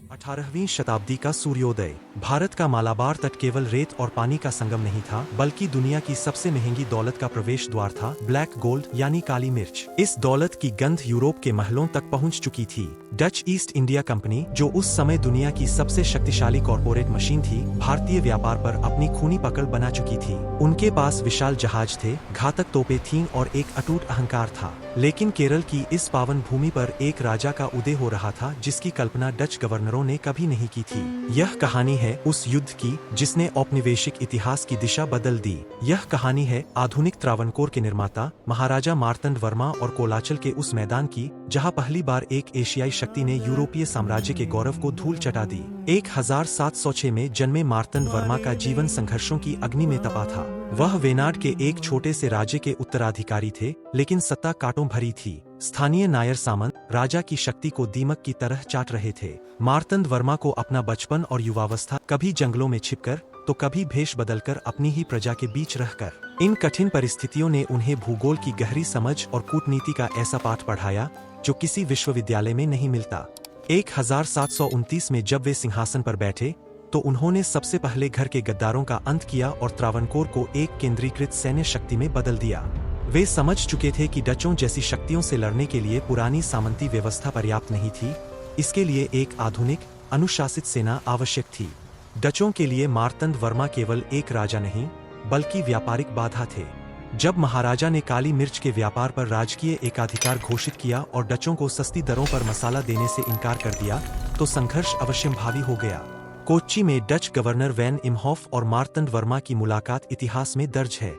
18वीं शताब्दी का सूर्योदय। भारत का मालाबार तट केवल रेत और पानी का संगम नहीं था, बल्कि दुनिया की सबसे महंगी दौलत का प्रवेश द्वार था, ब्लैक गोल्ड यानी काली मिर्च। इस दौलत की गंध यूरोप के महलों तक पहुंच चुकी थी। डच ईस्ट इंडिया कंपनी, जो उस समय दुनिया की सबसे शक्तिशाली कॉरपोरेट मशीन थी, भारतीय व्यापार पर अपनी खूनी पकड़ बना चुकी थी। उनके पास विशाल जहाज थे, घातक तोपें थीं और एक अटूट अहंकार था। लेकिन केरल की इस पावन भूमि पर एक राजा का उदय हो रहा था, जिसकी कल्पना डच गवर्नरों ने कभी नहीं की थी। यह कहानी है उस युद्ध की जिसने औपनिवेशिक इतिहास की दिशा बदल दी। यह कहानी है आधुनिक त्रावणकोर के निर्माता महाराजा मार्तंड वर्मा और कोलाचल के उस मैदान की, जहां पहली बार एक एशियाई शक्ति ने यूरोपीय साम्राज्य के गौरव को धूल चटा दी। 1706 में जन्मे मार्तंड वर्मा का जीवन संघर्षों की अग्नि में तपा था। वह वेनाड के एक छोटे से राज्य के उत्तराधिकारी थे, लेकिन सत्ता कांटों भरी थी। स्थानीय नायर सामंत राजा की शक्ति को दीमक की तरह चाट रहे थे। मार्तंड वर्मा को अपना बचपन और युवावस्था कभी जंगलों में छिपकर तो कभी भेष बदलकर अपनी ही प्रजा के बीच रहकर। इन कठिन परिस्थितियों ने उन्हें भूगोल की गहरी समझ और कूटनीति का ऐसा पाठ पढ़ाया जो किसी विश्वविद्यालय में नहीं मिलता। 1729 में जब वे सिंहासन पर बैठे तो उन्होंने सबसे पहले घर के गद्दारों का अंत किया और त्रावणकोर को एक केंद्रीकृत सैन्य शक्ति में बदल दिया। वे समझ चुके थे कि डचों जैसी शक्तियों से लड़ने के लिए पुरानी सामंती व्यवस्था पर्याप्त नहीं थी। इसके लिए एक आधुनिक, अनुशासित सेना आवश्यक थी। डचों के लिए मार्तंड वर्मा केवल एक राजा नहीं, बल्कि व्यापारिक बाधा थे। जब महाराजा ने काली मिर्च के व्यापार पर राजकीय एकाधिकार घोषित किया और डचों को सस्ती दरों पर मसाला देने से इनकार कर दिया, तो संघर्ष अवश्यंभावी हो गया। कोच्चि में डच गवर्नर वैन इमहॉफ और मार्तंड वर्मा की मुलाकात इतिहास में दर्ज है।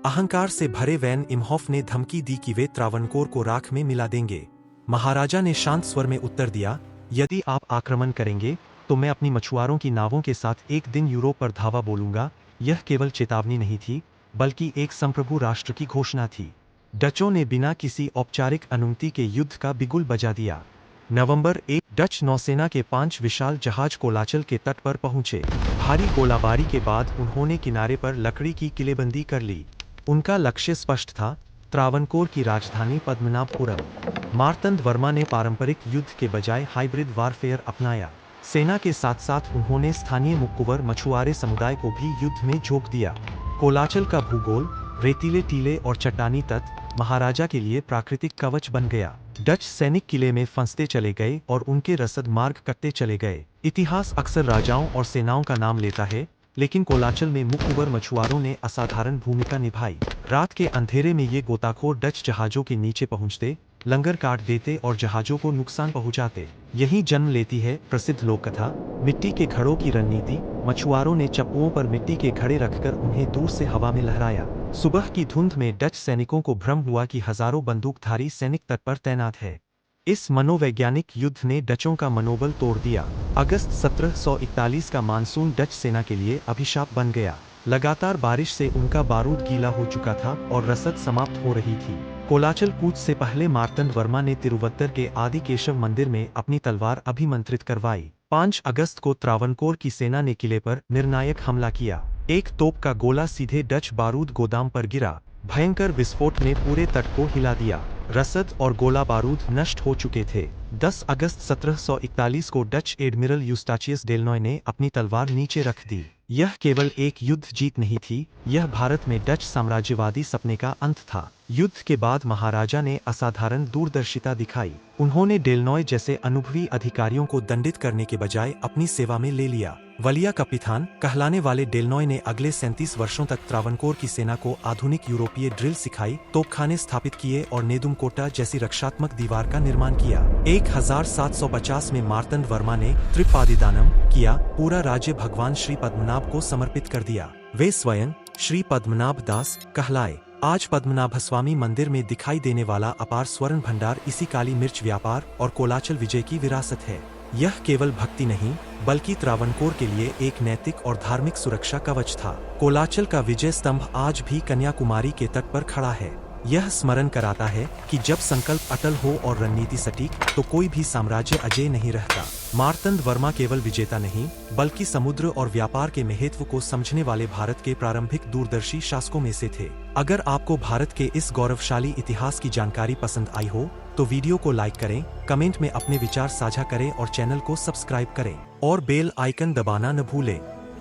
अहंकार से भरे वैन इमहॉफ ने धमकी दी कि वे त्रावणकोर को राख में मिला देंगे। महाराजा ने शांत स्वर में उत्तर दिया, यदि आप आक्रमण करेंगे तो मैं अपनी मछुआरों की नावों के साथ एक दिन यूरोप पर धावा बोलूंगा। यह केवल चेतावनी नहीं थी, बल्कि एक संप्रभु राष्ट्र की घोषणा थी। डचों ने बिना किसी औपचारिक अनुमति के युद्ध का बिगुल बजा दिया। नवंबर 1 डच नौसेना के 5 विशाल जहाज कोलाचल के तट पर पहुंचे। भारी गोलाबारी के बाद उन्होंने किनारे पर लकड़ी की किलेबंदी कर ली। उनका लक्ष्य स्पष्ट था, त्रावणकोर की राजधानी पद्मनाभपुरम। मार्तंड वर्मा ने पारंपरिक युद्ध के बजाय हाइब्रिड वारफेयर अपनाया। सेना के साथ साथ उन्होंने स्थानीय मुक्कुवर मछुआरे समुदाय को भी युद्ध में झोंक दिया। कोलाचल का भूगोल, रेतीले टीले और चट्टानी तट महाराजा के लिए प्राकृतिक कवच बन गया। डच सैनिक किले में फंसते चले गए और उनके रसद मार्ग कटते चले गए। इतिहास अक्सर राजाओं और सेनाओं का नाम लेता है, लेकिन कोलाचल में मुक्कुवर मछुआरों ने असाधारण भूमिका निभाई। रात के अंधेरे में ये गोताखोर डच जहाजों के नीचे पहुंचते, लंगर काट देते और जहाजों को नुकसान पहुंचाते। यही जन्म लेती है प्रसिद्ध लोक कथा, मिट्टी के घड़ों की रणनीति। मछुआरों ने चप्पुओं पर मिट्टी के घड़े रखकर उन्हें दूर से हवा में लहराया। सुबह की धुंध में डच सैनिकों को भ्रम हुआ कि हजारों बंदूकधारी सैनिक तट पर तैनात है। इस मनोवैज्ञानिक युद्ध ने डचों का मनोबल तोड़ दिया। अगस्त 1741 का मानसून डच सेना के लिए अभिशाप बन गया। लगातार बारिश से उनका बारूद गीला हो चुका था और रसद समाप्त हो रही थी। कोलाचल कूच से पहले मार्तंड वर्मा ने तिरुवत्तर के आदि केशव मंदिर में अपनी तलवार अभिमंत्रित करवाई। 5 अगस्त को त्रावणकोर की सेना ने किले पर निर्णायक हमला किया। एक तोप का गोला सीधे डच बारूद गोदाम पर गिरा। भयंकर विस्फोट ने पूरे तट को हिला दिया। रसद और गोला बारूद नष्ट हो चुके थे। 10 अगस्त 1741 को डच एडमिरल यूस्टाचियस डेलनॉय ने अपनी तलवार नीचे रख दी। यह केवल एक युद्ध जीत नहीं थी, यह भारत में डच साम्राज्यवादी सपने का अंत था। युद्ध के बाद महाराजा ने असाधारण दूरदर्शिता दिखाई। उन्होंने डेलनॉय जैसे अनुभवी अधिकारियों को दंडित करने के बजाय अपनी सेवा में ले लिया। वलिया कपितान कहलाने वाले डेलनॉय ने अगले 37 वर्षों तक त्रावणकोर की सेना को आधुनिक यूरोपीय ड्रिल सिखाई, तोपखाने स्थापित किए और नेदुमकोटा जैसी रक्षात्मक दीवार का निर्माण किया। 1750 में मार्तंड वर्मा ने त्रिपादिदानम किया, पूरा राज्य भगवान श्री पद्मनाभ को समर्पित कर दिया। वे स्वयं श्री पद्मनाभ दास कहलाए। आज पद्मनाभस्वामी मंदिर में दिखाई देने वाला अपार स्वर्ण भंडार इसी काली मिर्च व्यापार और कोलाचल विजय की विरासत है। यह केवल भक्ति नहीं, बल्कि त्रावणकोर के लिए एक नैतिक और धार्मिक सुरक्षा कवच था। कोलाचल का विजय स्तंभ आज भी कन्याकुमारी के तट पर खड़ा है। यह स्मरण कराता है कि जब संकल्प अटल हो और रणनीति सटीक, तो कोई भी साम्राज्य अजेय नहीं रहता। मार्तंड वर्मा केवल विजेता नहीं, बल्कि समुद्र और व्यापार के महत्व को समझने वाले भारत के प्रारंभिक दूरदर्शी शासकों में से थे। अगर आपको भारत के इस गौरवशाली इतिहास की जानकारी पसंद आई हो, तो वीडियो को लाइक करें, कमेंट में अपने विचार साझा करें और चैनल को सब्सक्राइब करें और बेल आइकन दबाना न भूलें।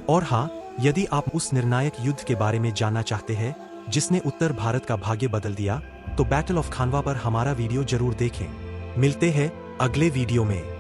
और हाँ, यदि आप उस निर्णायक युद्ध के बारे में जानना चाहते हैं जिसने उत्तर भारत का भाग्य बदल दिया, तो बैटल ऑफ खानवा पर हमारा वीडियो जरूर देखें। मिलते हैं अगले वीडियो में।